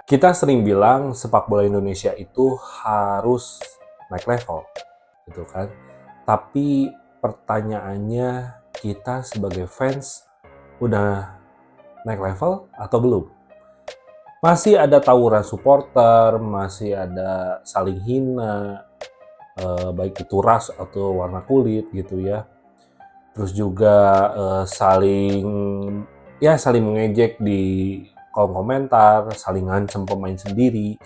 Kita sering bilang sepak bola Indonesia itu harus naik level, gitu kan. Tapi pertanyaannya, kita sebagai fans udah naik level atau belum? Masih ada tawuran supporter, masih ada saling hina, baik itu ras atau warna kulit gitu ya. Terus juga saling mengejek di kolom komentar, saling ngancem pemain sendiri,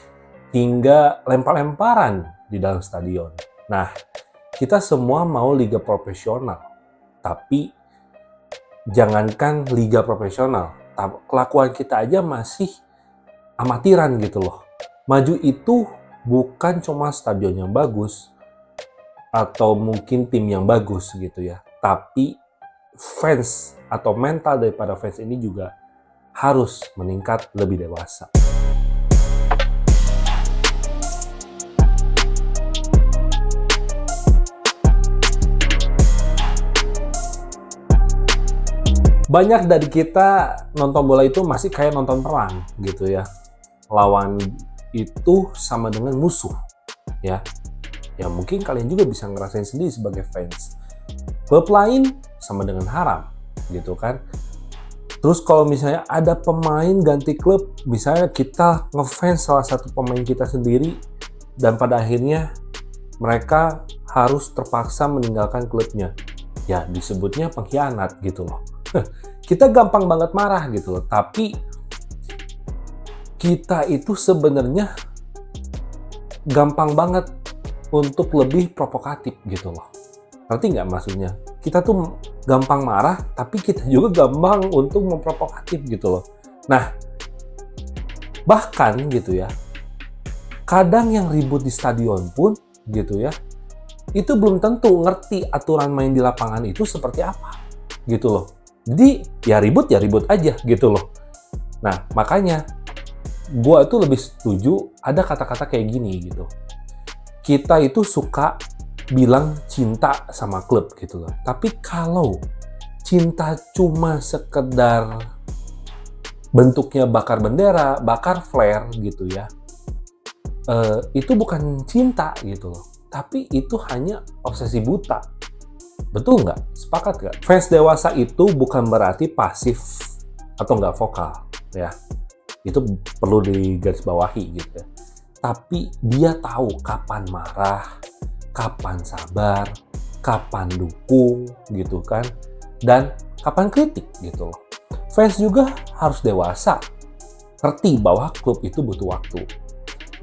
hingga lempar-lemparan di dalam stadion. Nah, kita semua mau liga profesional, tapi jangankan liga profesional, kelakuan kita aja masih amatiran gitu loh. Maju itu bukan cuma stadion yang bagus, atau mungkin tim yang bagus gitu ya, tapi fans atau mental daripada fans ini juga harus meningkat lebih dewasa. Banyak dari kita nonton bola itu masih kayak nonton perang gitu ya. Lawan itu sama dengan musuh ya. Ya mungkin kalian juga bisa ngerasain sendiri sebagai fans. Klub lain sama dengan haram gitu kan. Terus kalau misalnya ada pemain ganti klub, misalnya kita ngefans salah satu pemain kita sendiri dan pada akhirnya mereka harus terpaksa meninggalkan klubnya. Ya disebutnya pengkhianat gitu loh. Kita gampang banget marah gitu loh, tapi kita itu sebenarnya gampang banget untuk lebih provokatif gitu loh. Ngerti nggak maksudnya? Kita tuh gampang marah, tapi kita juga gampang untuk memprovokatif gitu loh. Nah, bahkan gitu ya, kadang yang ribut di stadion pun gitu ya, itu belum tentu ngerti aturan main di lapangan itu seperti apa gitu loh. Jadi ya ribut aja gitu loh. Nah makanya gue tuh lebih setuju ada kata-kata kayak gini gitu. Kita itu suka bilang cinta sama klub gitu loh. Tapi kalau cinta cuma sekedar bentuknya bakar bendera, bakar flare gitu ya, itu bukan cinta gitu loh. Tapi itu hanya obsesi buta. Betul nggak? Sepakat nggak? Fans dewasa itu bukan berarti pasif atau nggak vokal, ya. Itu perlu digarisbawahi gitu ya. Tapi dia tahu kapan marah, kapan sabar, kapan dukung gitu kan, dan kapan kritik gitu loh. Fans juga harus dewasa, ngerti bahwa klub itu butuh waktu.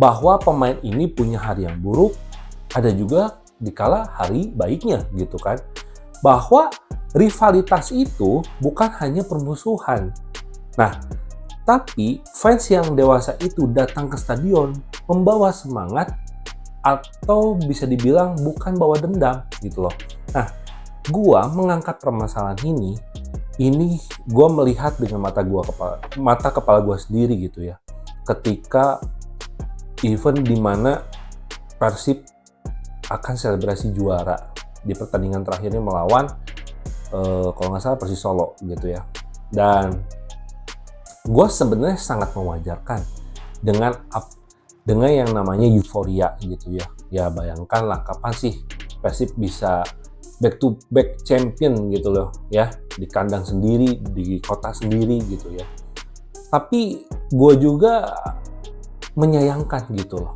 Bahwa pemain ini punya hari yang buruk, ada juga dikala hari baiknya gitu kan. Bahwa rivalitas itu bukan hanya permusuhan. Nah, tapi fans yang dewasa itu datang ke stadion membawa semangat atau bisa dibilang bukan bawa dendam gitu loh. Nah, gua mengangkat permasalahan ini gua melihat dengan mata kepala gua sendiri gitu ya. Ketika event dimana Persib akan selebrasi juara di pertandingan terakhirnya melawan kalau nggak salah Persis Solo gitu ya. Dan gue sebenarnya sangat mewajarkan dengan yang namanya euforia gitu ya. Ya bayangkanlah kapan sih Persib bisa back to back champion gitu loh ya, di kandang sendiri, di kota sendiri gitu ya. Tapi gue juga menyayangkan gitu loh.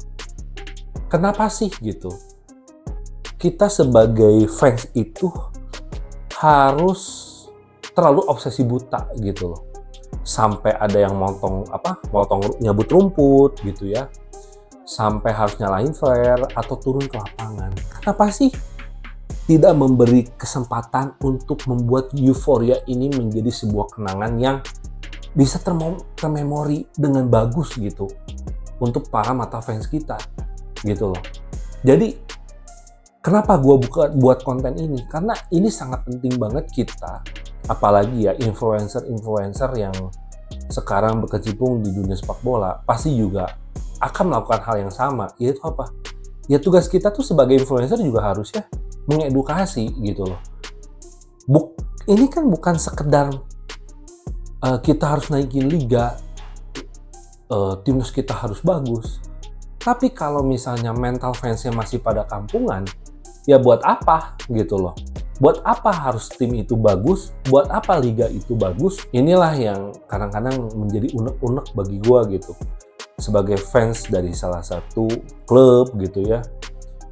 Kenapa sih gitu? Kita sebagai fans itu harus terlalu obsesi buta gitu loh. Sampai ada yang motong nyabut rumput gitu ya. Sampai harus nyalain flare atau turun ke lapangan. Kenapa sih tidak memberi kesempatan untuk membuat euforia ini menjadi sebuah kenangan yang bisa termemori dengan bagus gitu untuk para mata fans kita gitu loh. Jadi kenapa gue buat konten ini? Karena ini sangat penting banget kita, apalagi ya influencer yang sekarang berkecimpung di dunia sepak bola, pasti juga akan melakukan hal yang sama. Yaitu apa? Ya tugas kita tuh sebagai influencer juga harus ya mengedukasi gitu loh. Ini kan bukan sekedar kita harus naikin liga. timnas kita harus bagus. Tapi kalau misalnya mental fansnya masih pada kampungan, ya buat apa gitu loh. Buat apa harus tim itu bagus? Buat apa liga itu bagus? Inilah yang kadang-kadang menjadi unek-unek bagi gua gitu. Sebagai fans dari salah satu klub gitu ya.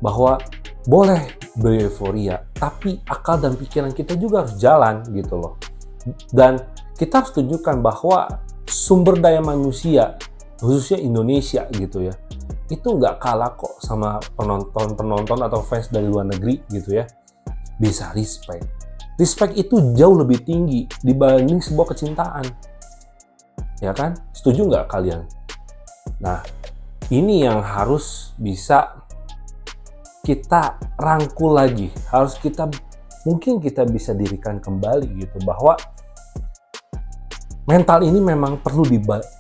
Bahwa boleh bereuforia, tapi akal dan pikiran kita juga harus jalan gitu loh. Dan kita harus tunjukkan bahwa sumber daya manusia, khususnya Indonesia gitu ya, itu nggak kalah kok sama penonton atau fans dari luar negeri gitu ya. Bisa respect. Respect itu jauh lebih tinggi dibanding sebuah kecintaan. Ya kan? Setuju nggak kalian? Nah, ini yang harus bisa kita rangkul lagi. Mungkin kita bisa dirikan kembali gitu, bahwa mental ini memang perlu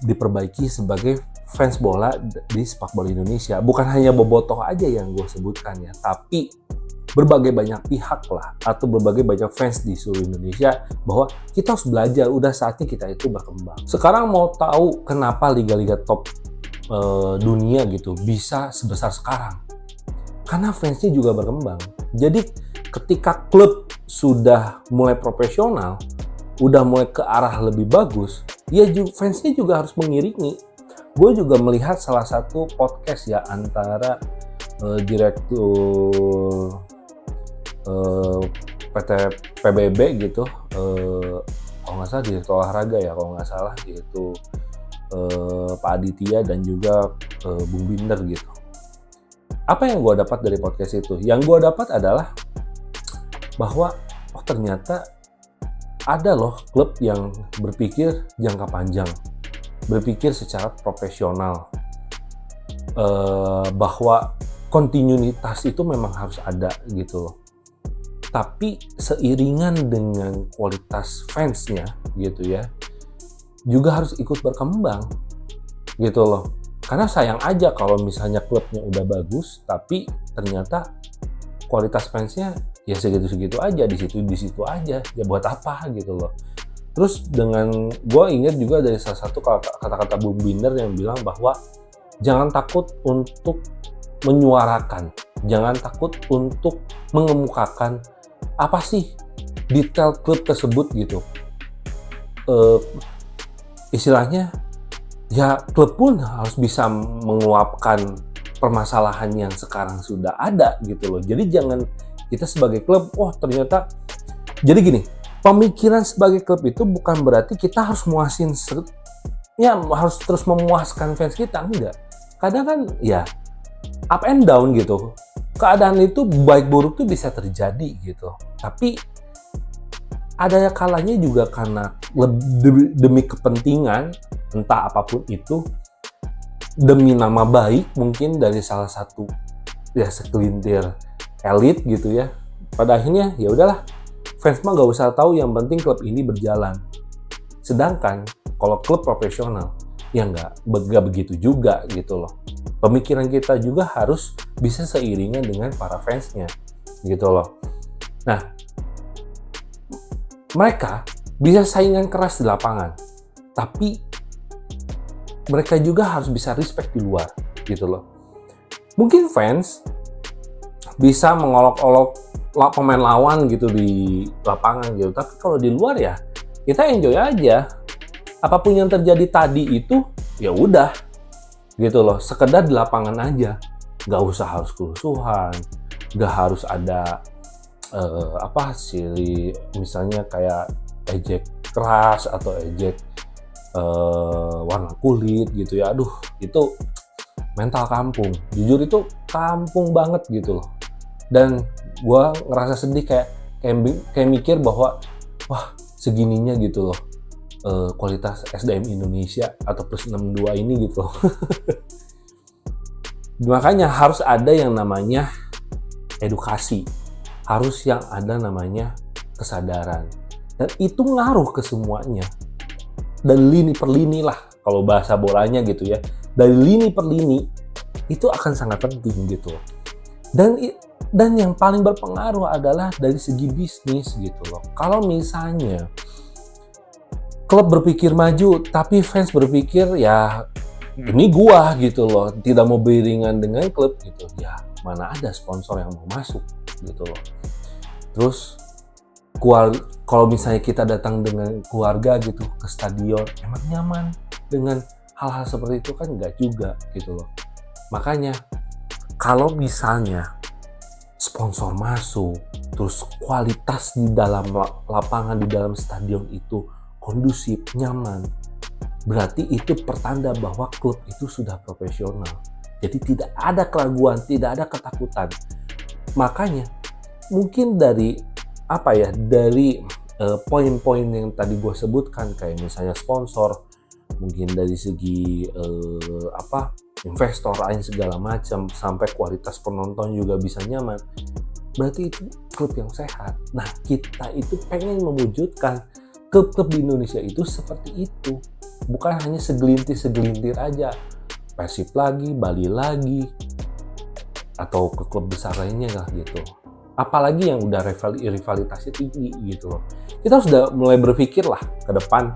diperbaiki sebagai fans bola di sepak bola Indonesia. Bukan hanya bobotoh aja yang gue sebutkan ya, tapi berbagai banyak pihak lah, atau berbagai banyak fans di seluruh Indonesia, bahwa kita harus belajar, udah saatnya kita itu berkembang. Sekarang mau tahu kenapa liga-liga top dunia gitu bisa sebesar sekarang? Karena fansnya juga berkembang. Jadi ketika klub sudah mulai profesional, udah mulai ke arah lebih bagus, ya fansnya juga harus mengiringi. Gue juga melihat salah satu podcast ya antara direktur PT PBB gitu, kalau nggak salah direktur olahraga ya, kalau nggak salah yaitu Pak Aditya dan juga Bung Binder gitu. Apa yang gue dapat dari podcast itu? Yang gue dapat adalah bahwa ternyata ada loh klub yang berpikir jangka panjang, berpikir secara profesional, bahwa kontinuitas itu memang harus ada gitu loh. Tapi seiringan dengan kualitas fansnya gitu ya, juga harus ikut berkembang gitu loh. Karena sayang aja kalau misalnya klubnya udah bagus, tapi ternyata kualitas fansnya ya segitu-segitu aja, di situ aja, ya buat apa gitu loh. Terus gue ingat juga dari salah satu kata-kata Bung Binder yang bilang bahwa jangan takut untuk menyuarakan, jangan takut untuk mengemukakan apa sih detail klub tersebut gitu. Istilahnya ya klub pun harus bisa menguapkan permasalahan yang sekarang sudah ada gitu loh. Jadi jangan kita sebagai klub, ternyata jadi gini, pemikiran sebagai klub itu bukan berarti kita harus harus terus memuaskan fans kita, enggak. Kadang kan ya up and down gitu. Keadaan itu baik buruk tuh bisa terjadi gitu. Tapi ada kalanya juga karena demi kepentingan, entah apapun itu, demi nama baik mungkin dari salah satu ya segelintir elit gitu ya. Pada akhirnya ya udahlah, fans mah gak usah tahu, yang penting klub ini berjalan. Sedangkan kalau klub profesional ya nggak begitu juga gitu loh. Pemikiran kita juga harus bisa seiringan dengan para fansnya gitu loh. Nah, mereka bisa saingan keras di lapangan, tapi mereka juga harus bisa respect di luar gitu loh. Mungkin fans bisa mengolok-olok pemain lawan gitu di lapangan gitu, tapi kalau di luar ya kita enjoy aja. Apapun yang terjadi tadi itu ya udah gitu loh, sekedar di lapangan aja, nggak usah harus kerusuhan, nggak harus ada misalnya kayak ejek keras atau ejek warna kulit gitu ya. Aduh, itu mental kampung, jujur itu kampung banget gitu loh. Dan gue ngerasa sedih, kayak mikir bahwa wah segininya gitu loh kualitas SDM Indonesia atau plus 62 ini gitu loh. Makanya harus ada yang namanya edukasi, harus yang ada namanya kesadaran, dan itu ngaruh ke semuanya. Dan lini per lini lah kalau bahasa bolanya gitu ya, dari lini per lini itu akan sangat penting gitu. Dan yang paling berpengaruh adalah dari segi bisnis gitu loh. Kalau misalnya klub berpikir maju tapi fans berpikir ya Ini gua gitu loh, tidak mau beriringan dengan klub gitu. Ya, mana ada sponsor yang mau masuk gitu loh. Terus kalau misalnya kita datang dengan keluarga gitu ke stadion, emang nyaman dengan hal-hal seperti itu kan? Enggak juga gitu loh. Makanya kalau misalnya sponsor masuk, terus kualitas di dalam lapangan, di dalam stadion itu kondusif, nyaman, berarti itu pertanda bahwa klub itu sudah profesional. Jadi tidak ada keraguan, tidak ada ketakutan. Makanya mungkin dari poin-poin yang tadi gue sebutkan, kayak misalnya sponsor, mungkin dari segi investor lain segala macam, sampai kualitas penonton juga bisa nyaman, berarti itu klub yang sehat. Nah, kita itu pengen mewujudkan klub-klub di Indonesia itu seperti itu, bukan hanya segelintir aja, Persib lagi, Bali lagi, atau klub besar lainnya lah gitu. Apalagi yang udah rivalitasnya tinggi gitu loh. Kita sudah mulai berpikir lah ke depan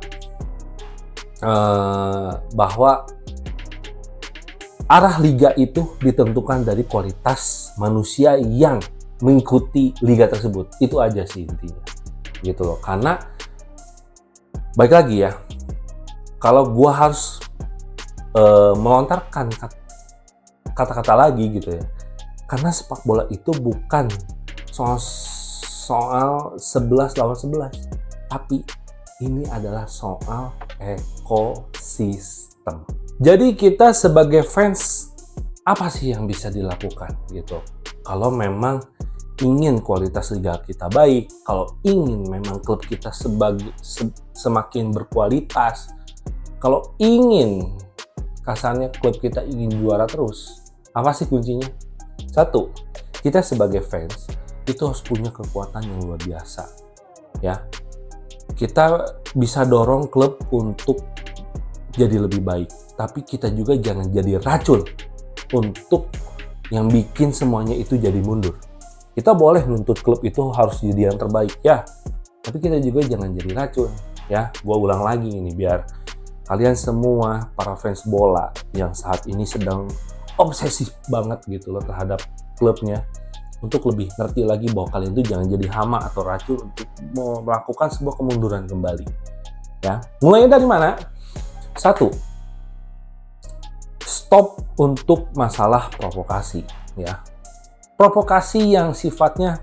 bahwa arah liga itu ditentukan dari kualitas manusia yang mengikuti liga tersebut. Itu aja sih intinya gitu loh. Karena baik lagi ya, kalau gua harus melontarkan kata-kata lagi gitu ya, karena sepak bola itu bukan soal 11 lawan 11, tapi ini adalah soal ekosistem. Jadi kita sebagai fans, apa sih yang bisa dilakukan gitu? Kalau memang ingin kualitas liga kita baik, kalau ingin memang klub kita semakin berkualitas, kalau ingin kasarnya klub kita ingin juara terus, apa sih kuncinya? Satu, kita sebagai fans itu harus punya kekuatan yang luar biasa, ya. Kita bisa dorong klub untuk jadi lebih baik, tapi kita juga jangan jadi racun untuk yang bikin semuanya itu jadi mundur. Kita boleh nuntut klub itu harus jadi yang terbaik, ya, tapi kita juga jangan jadi racun, ya. Gua ulang lagi ini biar kalian semua para fans bola yang saat ini sedang obsesif banget gitu loh terhadap klubnya, untuk lebih ngerti lagi bahwa kalian itu jangan jadi hama atau racun untuk melakukan sebuah kemunduran kembali, ya. Mulainya dari mana? Satu, stop untuk masalah provokasi, ya. Provokasi yang sifatnya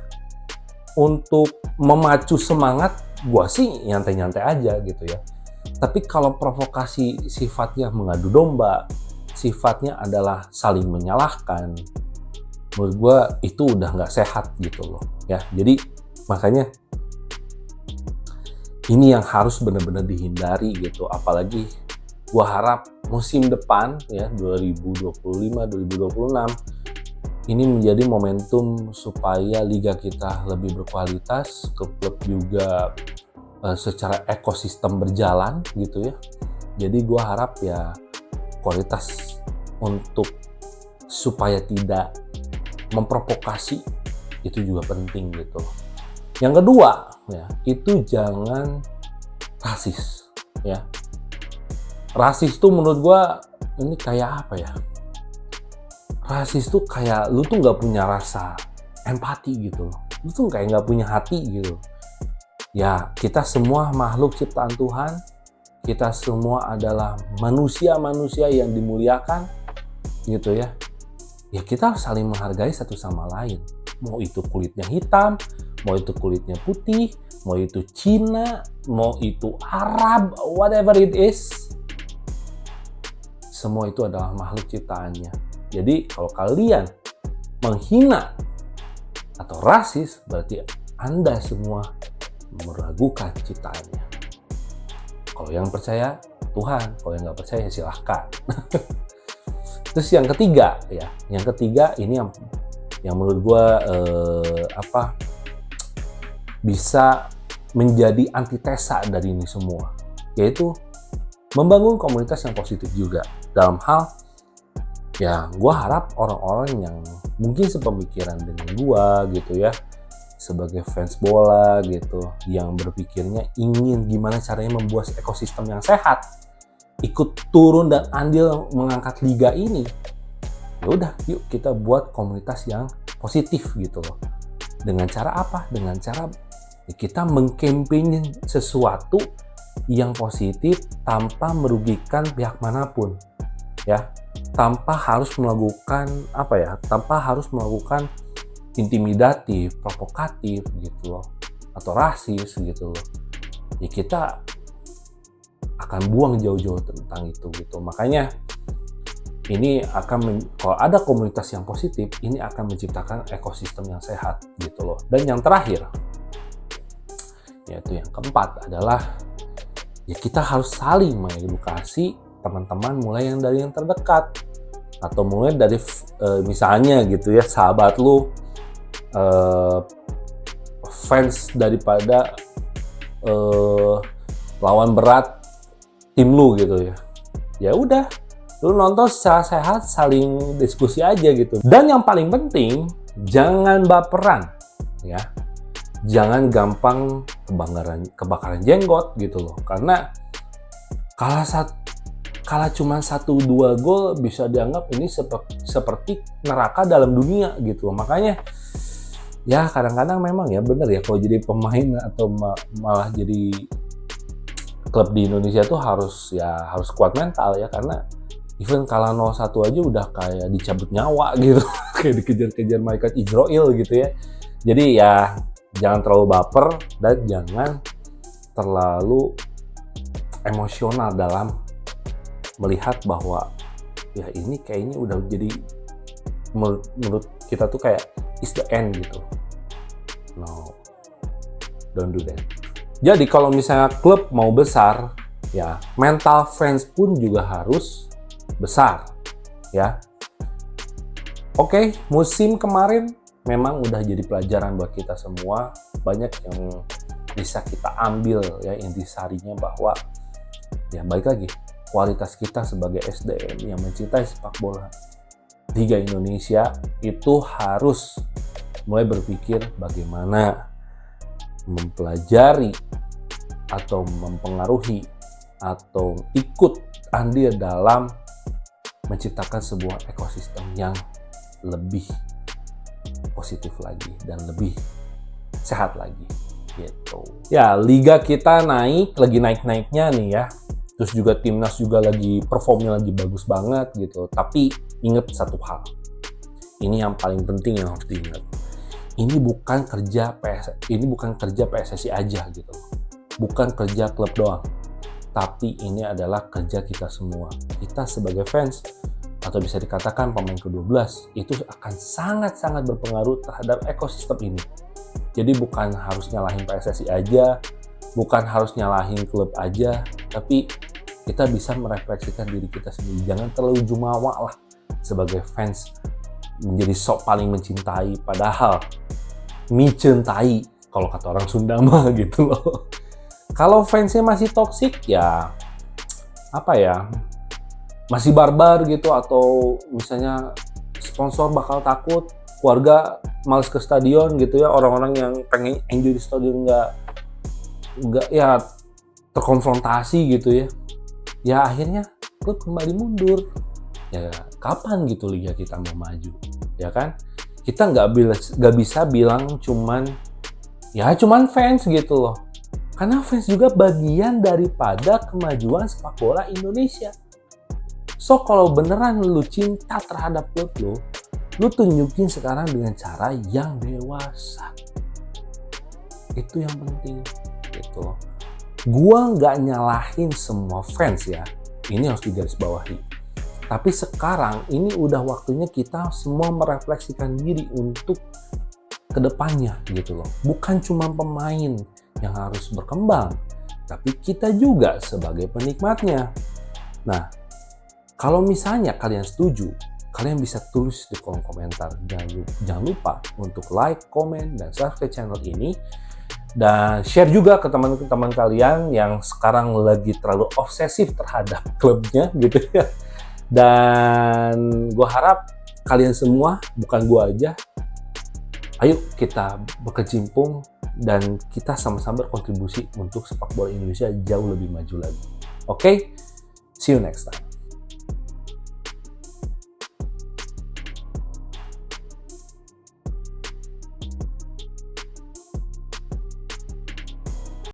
untuk memacu semangat, gua sih nyantai-nyantai aja gitu ya. Tapi kalau provokasi sifatnya mengadu domba, sifatnya adalah saling menyalahkan, menurut gue itu udah nggak sehat gitu loh, ya. Jadi makanya ini yang harus benar-benar dihindari gitu. Apalagi gue harap musim depan ya 2025-2026 ini menjadi momentum supaya liga kita lebih berkualitas, klub-klub juga secara ekosistem berjalan gitu ya. Jadi gue harap ya kualitas untuk supaya tidak memprovokasi itu juga penting gitu. Yang kedua ya, itu jangan rasis ya. Rasis tuh menurut gua ini kayak apa ya? Rasis tuh kayak lu tuh nggak punya rasa empati gitu loh. Lu tuh kayak nggak punya hati gitu. Ya, kita semua makhluk ciptaan Tuhan. Kita semua adalah manusia-manusia yang dimuliakan gitu ya. Ya kita harus saling menghargai satu sama lain. Mau itu kulitnya hitam, mau itu kulitnya putih, mau itu Cina, mau itu Arab, whatever it is. Semua itu adalah makhluk ciptaannya. Jadi kalau kalian menghina atau rasis, berarti Anda semua meragukan ciptaannya. Kalau yang percaya Tuhan, kalau yang nggak percaya silahkan. Terus yang ketiga ya, ini yang menurut gue bisa menjadi antitesa dari ini semua, yaitu membangun komunitas yang positif juga. Dalam hal ya, gue harap orang-orang yang mungkin sepemikiran dengan gue gitu ya, sebagai fans bola gitu, yang berpikirnya ingin gimana caranya membuat ekosistem yang sehat, ikut turun dan andil mengangkat liga ini, ya udah yuk kita buat komunitas yang positif gitu loh. Dengan cara apa? Dengan cara kita mengkampanyekan sesuatu yang positif tanpa merugikan pihak manapun, ya, tanpa harus melakukan tanpa harus melakukan intimidatif, provokatif gitu loh, atau rasis gitu loh. Ya kita akan buang jauh-jauh tentang itu gitu. Makanya ini kalau ada komunitas yang positif, ini akan menciptakan ekosistem yang sehat gitu loh. Dan yang terakhir, yaitu yang keempat adalah ya kita harus saling mengedukasi teman-teman, mulai dari yang terdekat atau mulai dari misalnya gitu ya, sahabat lu fans daripada lawan berat tim lu gitu ya. Ya udah, lu nonton secara sehat, saling diskusi aja gitu. Dan yang paling penting, jangan baperan, ya. Jangan gampang kebakaran jenggot gitu loh. Karena kalah cuma 1-2 gol bisa dianggap ini seperti neraka dalam dunia gitu loh. Makanya ya kadang-kadang memang ya bener ya, kalau jadi pemain atau malah jadi klub di Indonesia tuh harus kuat mental ya, karena even kalah 0-1 aja udah kayak dicabut nyawa gitu. Kayak dikejar-kejar malaikat Israel gitu ya. Jadi ya jangan terlalu baper dan jangan terlalu emosional dalam melihat bahwa ya ini kayaknya udah jadi menurut kita tuh kayak is the end gitu. No, don't do that. Jadi kalau misalnya klub mau besar, ya mental fans pun juga harus besar, ya. Oke, musim kemarin memang udah jadi pelajaran buat kita semua. Banyak yang bisa kita ambil ya intisarinya, bahwa ya balik lagi, kualitas kita sebagai SDM yang mencintai sepak bola Liga Indonesia itu harus mulai berpikir bagaimana mempelajari atau mempengaruhi atau ikut andil dalam menciptakan sebuah ekosistem yang lebih positif lagi dan lebih sehat lagi gitu. Ya, liga kita lagi naik-naiknya nih ya. Terus juga timnas juga lagi performnya lagi bagus banget gitu. Tapi ingat satu hal. Ini yang paling penting yang harus diingat. Ini bukan kerja PSSI aja gitu. Bukan kerja klub doang. Tapi ini adalah kerja kita semua. Kita sebagai fans atau bisa dikatakan pemain ke-12 itu akan sangat-sangat berpengaruh terhadap ekosistem ini. Jadi bukan harus nyalahin PSSI aja, bukan harus nyalahin klub aja, tapi kita bisa merefleksikan diri kita sendiri. Jangan terlalu jumawa lah sebagai fans menjadi sok paling mencintai, padahal mencintai kalau kata orang Sunda mah gitu loh. Kalau fansnya masih toksik ya masih barbar gitu, atau misalnya sponsor bakal takut, keluarga males ke stadion gitu ya, orang-orang yang pengen enjoy di stadion nggak ya terkonfrontasi gitu ya. Ya akhirnya klub kembali mundur. Ya kapan gitu liga kita mau maju, ya kan? Kita nggak bisa bilang cuman fans gitu loh, karena fans juga bagian daripada kemajuan sepak bola Indonesia. So kalau beneran lu cinta terhadap klub lu tunjukin sekarang dengan cara yang dewasa. Itu yang penting gitu loh. Gua nggak nyalahin semua fans ya, ini harus digarisbawahi. Tapi sekarang ini udah waktunya kita semua merefleksikan diri untuk kedepannya gitu loh. Bukan cuma pemain yang harus berkembang, tapi kita juga sebagai penikmatnya. Nah, kalau misalnya kalian setuju, kalian bisa tulis di kolom komentar. Jangan lupa untuk like, komen, dan subscribe channel ini. Dan share juga ke teman-teman kalian yang sekarang lagi terlalu obsesif terhadap klubnya gitu ya. Dan gue harap kalian semua, bukan gue aja, ayo kita berkecimpung dan kita sama-sama berkontribusi untuk sepak bola Indonesia jauh lebih maju lagi. Oke? See See you next time.